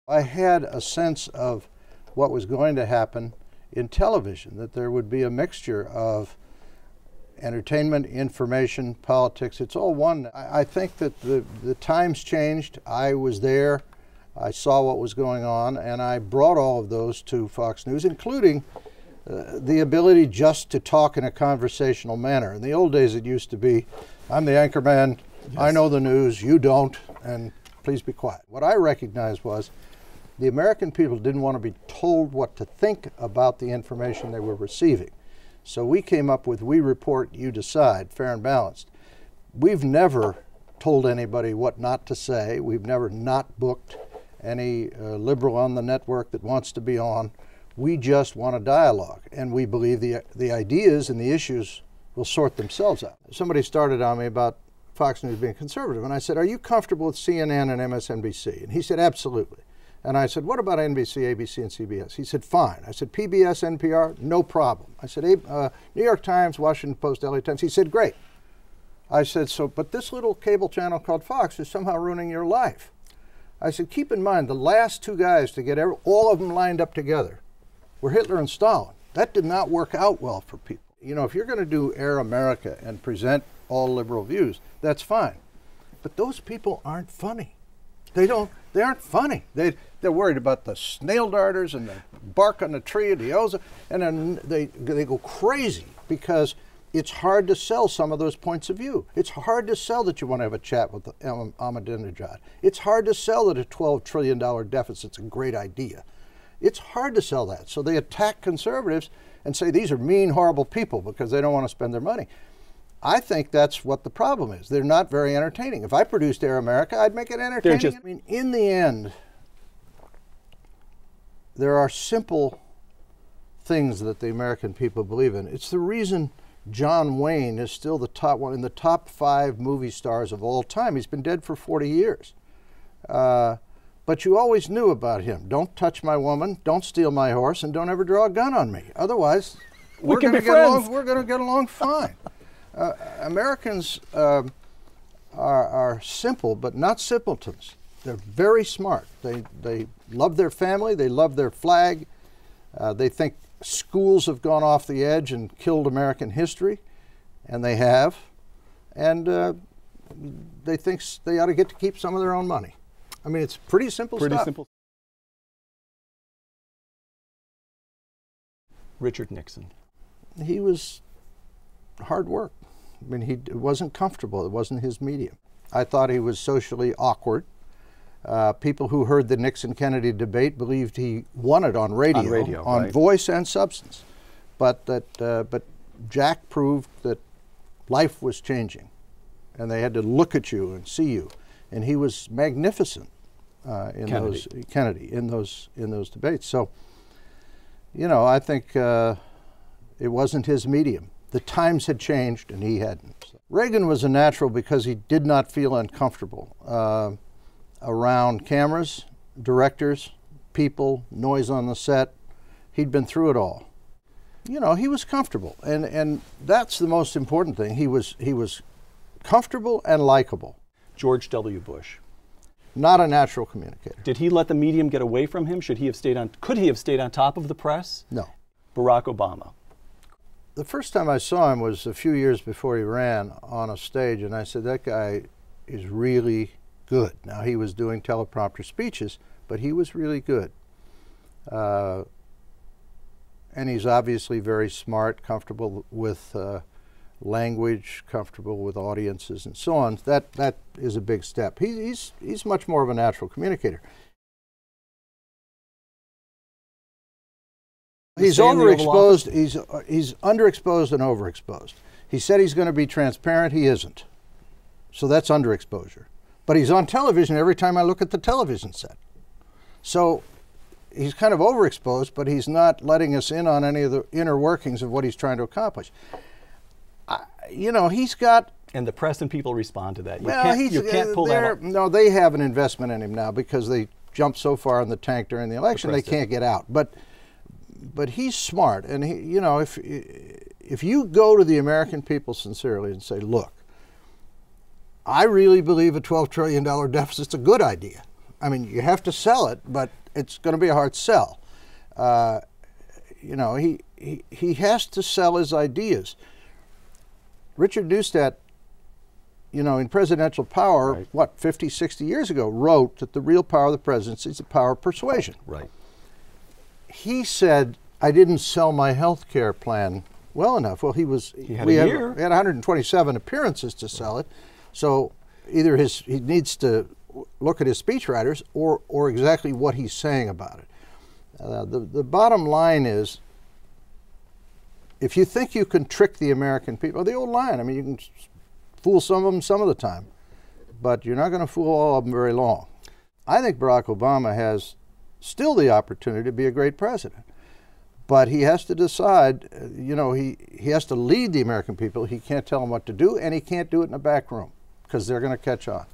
I had a sense of what was going to happen in television, that there would be a mixture of entertainment, information, politics. It's all one. I think that the times changed. I was there. I saw what was going on, and I brought all of those to Fox News, including the ability just to talk in a conversational manner. In the old days, it used to be, I'm the anchorman, yes. I know the news, you don't, and please be quiet. What I recognized was the American people didn't want to be told what to think about the information they were receiving. So we came up with We Report, You Decide, fair and balanced. We've never told anybody what not to say. We've never not booked any liberal on the network that wants to be on. We just want a dialogue, and we believe the ideas and the issues will sort themselves out. Somebody started on me about Fox News being conservative, and I said, are you comfortable with CNN and MSNBC? And he said, absolutely. And I said, what about NBC, ABC, and CBS? He said, fine. I said, PBS, NPR, no problem. I said, New York Times, Washington Post, LA Times. He said, great. I said, so, but this little cable channel called Fox is somehow ruining your life. I said, keep in mind, the last two guys to get all of them lined up together were Hitler and Stalin. That did not work out well for people. You know, if you're going to do Air America and present all liberal views, that's fine. But those people aren't funny. They aren't funny. They're worried about the snail darters and the bark on the tree and the ozone, and then they go crazy because it's hard to sell some of those points of view. It's hard to sell that you want to have a chat with Ahmadinejad. It's hard to sell that a $12 trillion deficit's a great idea. It's hard to sell that. So they attack conservatives and say these are mean, horrible people because they don't want to spend their money. I think that's what the problem is. They're not very entertaining. If I produced Air America, I'd make it entertaining. I mean, in the end, there are simple things that the American people believe in. It's the reason John Wayne is still the top one in the top 5 movie stars of all time. He's been dead for 40 years. But you always knew about him. Don't touch my woman, don't steal my horse, and don't ever draw a gun on me. Otherwise, we're going to get along fine. Americans are simple, but not simpletons. They're very smart. They love their family. They love their flag. They think schools have gone off the edge and killed American history, and they have. And they think they ought to get to keep some of their own money. I mean, it's pretty simple stuff. Pretty simple. Richard Nixon. He was hard work. I mean, it wasn't comfortable. It wasn't his medium. I thought he was socially awkward. People who heard the Nixon-Kennedy debate believed he won it on radio, on right. Voice and substance. But Jack proved that life was changing, and they had to look at you and see you. And he was magnificent in those debates. So, you know, I think it wasn't his medium. The times had changed, and he hadn't. So Reagan was a natural because he did not feel uncomfortable around cameras, directors, people, noise on the set. He'd been through it all. You know, he was comfortable, and that's the most important thing. He was comfortable and likable. George W. Bush. Not a natural communicator. Did he let the medium get away from him? Could he have stayed on top of the press? No. Barack Obama. The first time I saw him was a few years before he ran on a stage, and I said, that guy is really good. Now, he was doing teleprompter speeches, but he was really good. And he's obviously very smart, comfortable with language, comfortable with audiences, and so on. That is a big step. He's much more of a natural communicator. He's overexposed. He's underexposed and overexposed. He said he's going to be transparent. He isn't. So that's underexposure. But he's on television every time I look at the television set. So he's kind of overexposed, but he's not letting us in on any of the inner workings of what he's trying to accomplish. You know, he's got... And the press and people respond to that. You can't pull that off. No, they have an investment in him now because they jumped so far in the tank during the election they can't get out. But he's smart, and you know, if you go to the American people sincerely and say, look, I really believe a $12 trillion deficit's a good idea. I mean, you have to sell it, but it's going to be a hard sell. You know, he has to sell his ideas. Richard Neustadt, you know, in Presidential Power, right. what, 50, 60 years ago, wrote that the real power of the presidency is the power of persuasion. Right. He said, I didn't sell my health care plan well enough. Well, he had a year. He had 127 appearances to sell it. So either he needs to look at his speechwriters or exactly what he's saying about it. The bottom line is, if you think you can trick the American people, the old line, I mean, you can fool some of them some of the time, but you're not going to fool all of them very long. I think Barack Obama has still the opportunity to be a great president, but he has to decide, you know, he has to lead the American people. He can't tell them what to do, and he can't do it in a back room, because they're going to catch on.